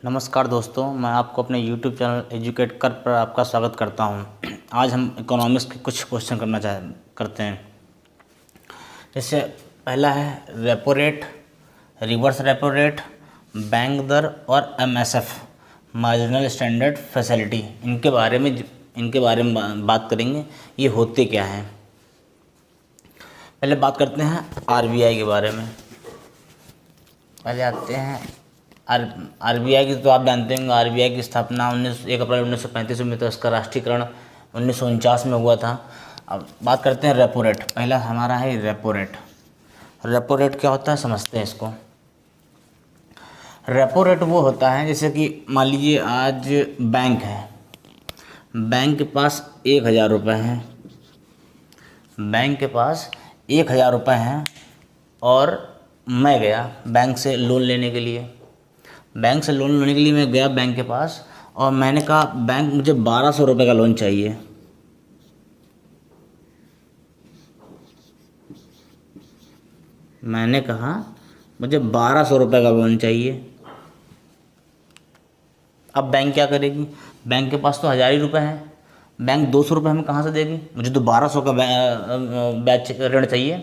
नमस्कार दोस्तों, मैं आपको अपने YouTube चैनल एजुकेट कर पर आपका स्वागत करता हूं। आज हम इकोनॉमिक्स के कुछ क्वेश्चन करते हैं। जैसे पहला है repo rate, reverse repo rate, bank दर और MSF मार्जिनल स्टैंडर्ड फैसिलिटी। इनके बारे में बात करेंगे। ये होते क्या हैं। पहले बात करते हैं RBI के बारे में। पहले आते हैं RBI की। तो आप जानते होंगे RBI की स्थापना 1 अप्रैल 1935 में, तो इसका राष्ट्रीयकरण 1949 में हुआ था। अब बात करते हैं रेपो रेट। पहला हमारा है रेपो रेट। रेपो रेट क्या होता है समझते हैं इसको। रेपो रेट वो होता है जैसे कि मान लीजिए आज बैंक है, बैंक के पास 1000 रुपये हैं, बैंक के पास 1000 रुपये हैं और मैं गया बैंक से लोन लेने के लिए। बैंक से लोन लेने के लिए मैं गया बैंक के पास और मैंने कहा बैंक मुझे 1200 रुपये का लोन चाहिए। मैंने कहा मुझे 1200 रुपये का लोन चाहिए। अब बैंक क्या करेगी? बैंक के पास तो 1000 ही रुपये हैं, बैंक 200 रुपये हमें कहाँ से देगी? मुझे तो 1200 का ब्याज ऋण चाहिए।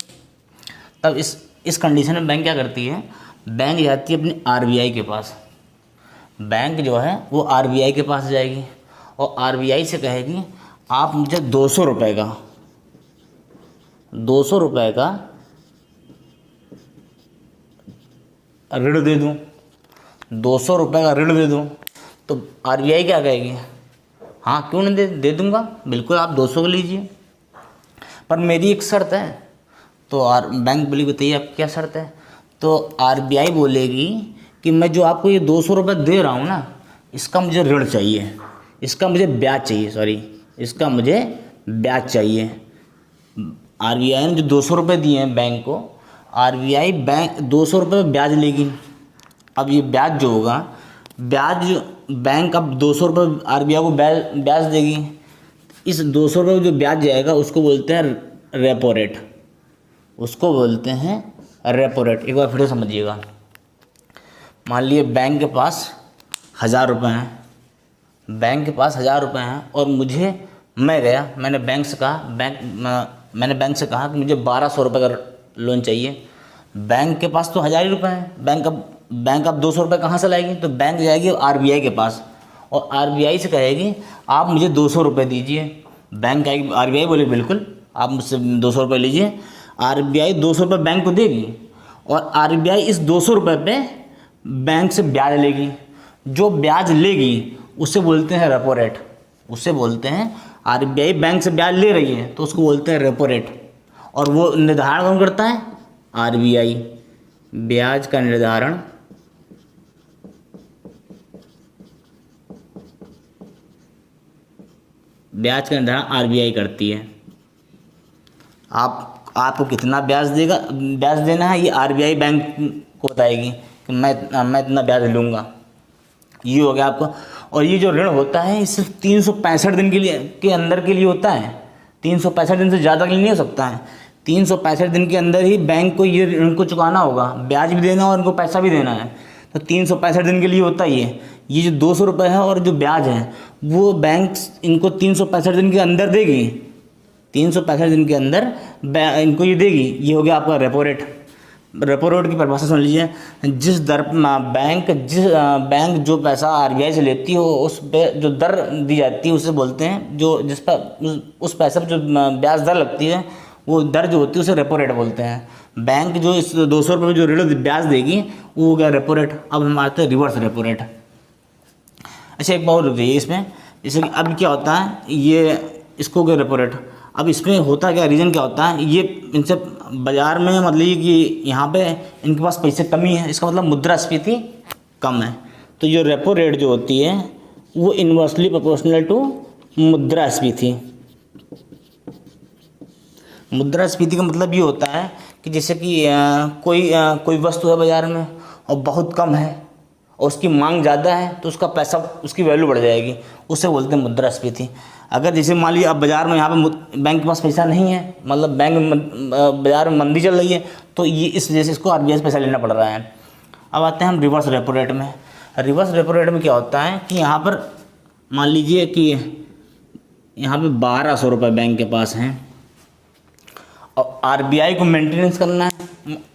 तब इस कंडीशन में बैंक क्या करती है? बैंक जाती है अपनी RBI के पास। बैंक जो है वो RBI के पास जाएगी और RBI से कहेगी आप मुझे 200 रुपये का 200 रुपये का ऋण दे दूँ, 200 रुपये का ऋण दे दूँ। तो RBI क्या कहेगी? हाँ क्यों नहीं दे दूँगा, बिल्कुल आप 200 का लीजिए, पर मेरी एक शर्त है। तो बैंक बोली बताइए आप क्या शर्त है? तो RBI बोलेगी कि मैं जो आपको ये 200 रुपये दे रहा हूँ ना, इसका मुझे ऋण चाहिए, इसका मुझे ब्याज चाहिए, इसका मुझे ब्याज चाहिए। RBI ने जो 200 रुपये दिए हैं बैंक को, RBI बैंक 200 रुपये ब्याज लेगी। अब ये ब्याज जो होगा, ब्याज बैंक अब 200 रुपये RBI को ब्याज देगी। इस 200 रुपये जो ब्याज जाएगा उसको बोलते हैं रेपो रेट, उसको बोलते हैं रेपो रेट। एक बार फिर से समझिएगा। मान लिए बैंक के पास 1000 रुपये हैं, बैंक के पास 1000 रुपये हैं और मैं गया, मैंने बैंक से कहा कि मुझे 1200 रुपये का लोन चाहिए। बैंक के पास तो 1000 ही रुपये हैं, बैंक अब 200 रुपये कहाँ से लाएगी? तो बैंक जाएगी RBI के पास और RBI से कहेगी आप मुझे 200 रुपये दीजिए। बैंक आएगी, RBI बोले बिल्कुल आप मुझसे 200 रुपये लीजिए। RBI 200 रुपये बैंक को देगी और RBI इस 200 रुपये पे बैंक से ब्याज लेगी। जो ब्याज लेगी उसे बोलते हैं रेपो रेट। उसे बोलते हैं RBI बैंक से ब्याज ले रही है तो उसको बोलते हैं रेपो रेट। और वो निर्धारण कौन करता है? RBI। ब्याज का निर्धारण RBI करती है। आपको कितना ब्याज देना है ये RBI बैंक को बताएगी कि मैं इतना ब्याज लूँगा। ये हो गया आपको। और ये जो ऋण होता है ये सिर्फ 365 दिन के अंदर के लिए होता है। 365 दिन से ज़्यादा के लिए नहीं हो सकता है। 365 दिन के अंदर ही बैंक को ये ऋण को चुकाना होगा, ब्याज भी देना और इनको पैसा भी देना है। तो 365 दिन के लिए होता ही है। ये जो 200 रुपये है और जो ब्याज है वो बैंक इनको 365 दिन के अंदर देगी। 365 दिन के अंदर इनको ये देगी। ये हो गया आपका रेपो रेट। रेपो रेट की परिभाषा सुन लीजिए। जिस दर बैंक जो पैसा RBI से लेती हो उस पे जो दर दी जाती है उसे बोलते हैं, जिस पर उस पैसे पर जो ब्याज दर लगती है वो दर जो होती है उसे रेपो रेट बोलते हैं। बैंक जो इस 200 रुपये जो ऋण ब्याज देगी वो हो गया रेपो रेट। अब हम आते हैं रिवर्स रेपो रेट। अच्छा एक बार रुक जाइए इसमें। जैसे कि अब क्या होता है, ये इसको हो गया रेपो रेट। अब इसमें होता क्या, रीज़न क्या होता है? ये इनसे बाज़ार में मतलब ये कि यहाँ पे इनके पास पैसे कमी है, इसका मतलब मुद्रास्फीति कम है। तो ये रेपो रेट जो होती है वो इन्वर्सली प्रोपोर्शनल टू मुद्रास्फीति। मुद्रास्फीति का मतलब ये होता है कि जैसे कि कोई वस्तु है बाज़ार में और बहुत कम है और उसकी मांग ज़्यादा है तो उसका पैसा, उसकी वैल्यू बढ़ जाएगी, उसे बोलते हैं मुद्रास्फीति। अगर जैसे मान लीजिए अब बाज़ार में यहाँ पे बैंक के पास पैसा नहीं है, मतलब बाज़ार में मंदी चल रही है, तो ये इस वजह से इसको RBI से पैसा लेना पड़ रहा है। अब आते हैं हम रिवर्स रेपो रेट में। रिवर्स रेपो रेट में क्या होता है कि यहाँ पर मान लीजिए कि यहाँ पे 1200 रुपये बैंक के पास हैं और आरबीआई को मेंटेनेंस करना है।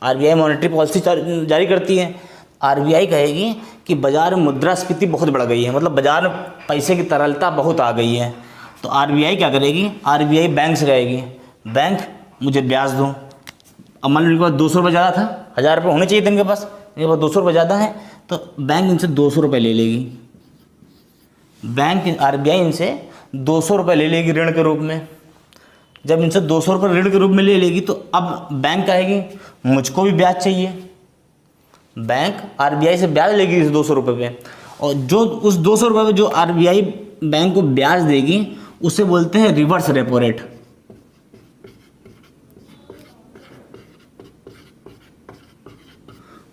आरबीआई मॉनेटरी पॉलिसी जारी करती है। आरबीआई कहेगी कि बाजार में मुद्रास्फीति बहुत बढ़ गई है, मतलब बाजार में पैसे की तरलता बहुत आ गई है। तो आरबीआई क्या करेगी, आरबीआई बैंक से कहेगी, बैंक मुझे ब्याज दो। अब मान लो इनके पास 200 रुपये ज़्यादा था, 1000 रुपये होने चाहिए थे इनके पास, इनके पास 200 रुपये ज़्यादा है, तो बैंक इनसे 200 रुपये ले लेगी। बैंक आरबीआई इनसे 200 रुपये ले लेगी ऋण के रूप में। जब इनसे 200 रुपये ऋण के रूप में ले लेगी तो अब बैंक कहेगी मुझको भी ब्याज चाहिए। बैंक आरबीआई से ब्याज लेगी इस 200 रुपये पे, और जो उस 200 रुपये पे जो आरबीआई बैंक को ब्याज देगी उसे बोलते हैं रिवर्स रेपो रेट।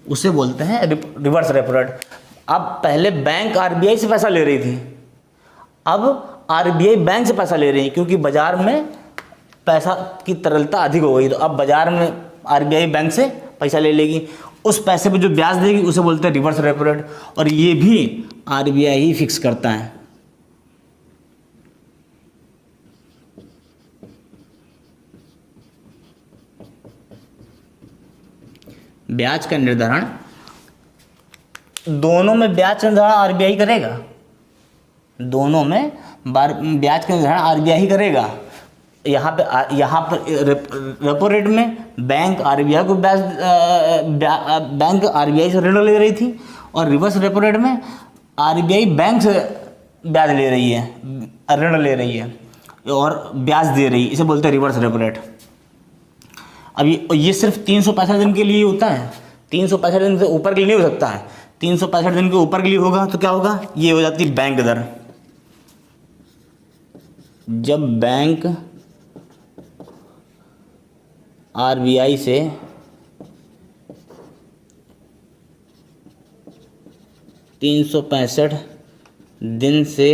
उसे बोलते हैं रिवर्स रेपो रेट। अब पहले बैंक आरबीआई से पैसा ले रही थी, अब आरबीआई बैंक से पैसा ले रही है क्योंकि बाजार में पैसा की तरलता अधिक हो गई। तो अब बाजार में आरबीआई बैंक से पैसा ले लेगी, उस पैसे पे जो ब्याज देगी उसे बोलते हैं रिवर्स रेपो रेट, और ये भी आरबीआई ही फिक्स करता है। ब्याज का निर्धारण, दोनों में ब्याज का निर्धारण आरबीआई करेगा, दोनों में ब्याज का निर्धारण आरबीआई ही करेगा। यहाँ पर रेपो रेट में बैंक आरबीआई को बैंक आरबीआई से ऋण ले रही थी, और रिवर्स रेपो रेट में आरबीआई बैंक से ब्याज ले रही है, ऋण ले रही है और ब्याज दे रही है। इसे बोलते हैं रिवर्स रेपो रेट। अब ये सिर्फ 365 दिन के लिए होता है, 365 दिन से ऊपर के लिए नहीं हो सकता है। 365 दिन के ऊपर के लिए होगा तो क्या होगा, ये हो जाती है बैंक दर। जब बैंक आरबीआई से 365 दिन से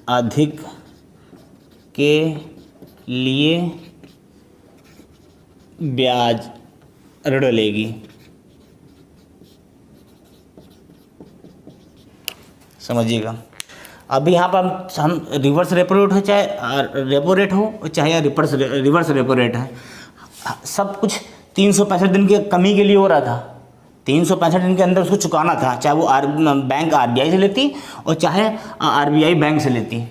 अधिक के लिए ब्याज ऋण लेगी। समझिएगा। अभी यहाँ पर हम रिवर्स रेपो रेट हो चाहे रेपो रेट हो चाहे रिवर्स रेपो रेट है, सब कुछ 365 दिन की कमी के लिए हो रहा था। 365 दिन के अंदर उसको चुकाना था, चाहे वो बैंक आरबीआई से लेती और चाहे आरबीआई बैंक से लेती।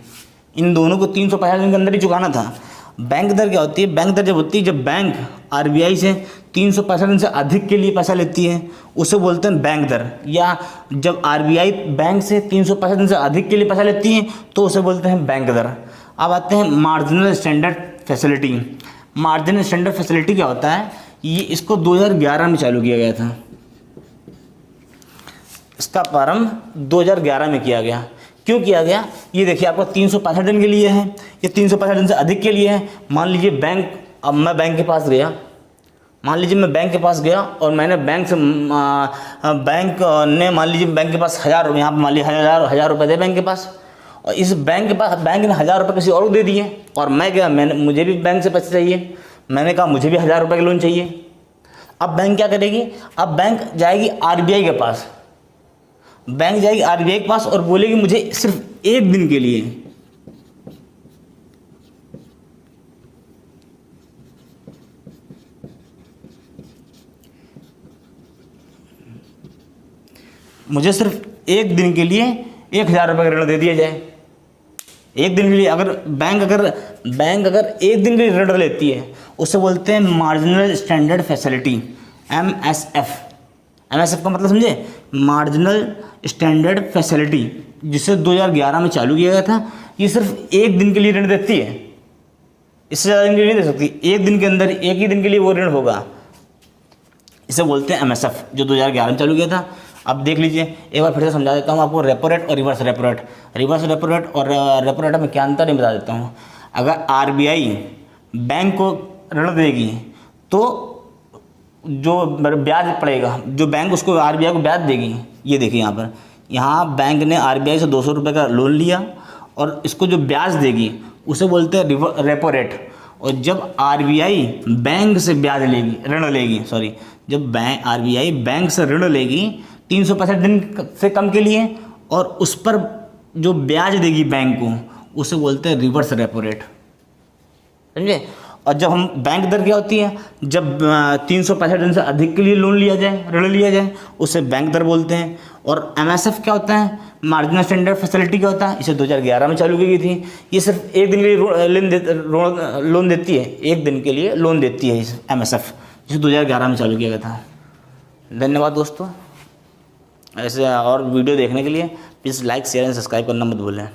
इन दोनों को 365 दिन के अंदर ही चुकाना था। बैंक दर क्या होती है, बैंक दर जब होती है जब बैंक आरबीआई से 365 दिन से अधिक के लिए पैसा लेती है उसे बोलते हैं बैंक दर, या जब आरबीआई बैंक से 365 दिन से अधिक के लिए पैसा लेती है तो उसे बोलते हैं बैंक दर। अब आते हैं marginal standard facility. Marginal standard facility क्या होता है, ये इसको 2011 में चालू किया गया था। इसका प्रारंभ 2011 में किया गया। क्यों किया गया, ये देखिए आपको 365 दिन के लिए है, ये 365 दिन से अधिक के लिए है। मान लीजिए बैंक, अब मैं बैंक के पास गया, मान लीजिए मैं बैंक के पास गया और मैंने बैंक से बैंक ने मान लीजिए बैंक के पास 1000, यहाँ पर मान लीजिए 1000 रुपये थे बैंक के पास, और इस बैंक के पास बैंक ने 1000 रुपये किसी और को दे दिए, और मैं गया, मुझे भी बैंक से पैसे चाहिए, मैंने कहा मुझे भी 1000 रुपये का लोन चाहिए। अब बैंक क्या करेगी, अब बैंक जाएगी आरबीआई के पास, बैंक जाएगी आरबीआई के पास और बोलेगी मुझे सिर्फ एक दिन के लिए मुझे सिर्फ एक दिन के लिए 1000 रुपये का ऋण दे दिया जाए। एक दिन के लिए अगर बैंक अगर एक दिन के लिए ऋण लेती है उसे बोलते हैं marginal standard facility, MSF। MSF का मतलब समझे, मार्जिनल स्टैंडर्ड फैसिलिटी, जिसे 2011 में चालू किया गया था। ये सिर्फ एक दिन के लिए ऋण देती है, इससे ज़्यादा दिन के लिए नहीं दे सकती। एक दिन के अंदर एक ही दिन के लिए वो ऋण होगा, इसे बोलते हैं MSF, जो 2011 में चालू किया था। अब देख लीजिए, एक बार फिर से समझा देता हूँ आपको रेपो रेट और reverse repo rate. Reverse repo rate और रेपो रेट में क्या अंतर है बता देता हूँ। अगर आरबीआई बैंक को ऋण देगी तो जो ब्याज पड़ेगा, जो बैंक उसको आरबीआई को ब्याज देगी, ये देखिए यहाँ बैंक ने आरबीआई से 200 रुपये का लोन लिया और इसको जो ब्याज देगी उसे बोलते हैं रेपो रेट। और जब आरबीआई बैंक से ब्याज लेगी, ऋण लेगी, जब RBI बैंक से ऋण लेगी 365 दिन से कम के लिए, और उस पर जो ब्याज देगी बैंक को, उसे बोलते हैं रिवर्स रेपो रेट, समझे। और जब हम बैंक दर क्या होती है, जब 365 दिन से अधिक के लिए लोन लिया जाए, ऋण लिया जाए, उसे बैंक दर बोलते हैं। और MSF क्या होता है, मार्जिनल स्टैंडर्ड फैसिलिटी क्या होता है, इसे 2011 में चालू की गई थी। ये सिर्फ एक दिन के लिए लोन देती है, एक दिन के लिए लोन देती है इस MSF, जिसे 2011 में चालू किया गया था। धन्यवाद दोस्तों। ऐसे और वीडियो देखने के लिए please like, share and subscribe करना मत भूलें।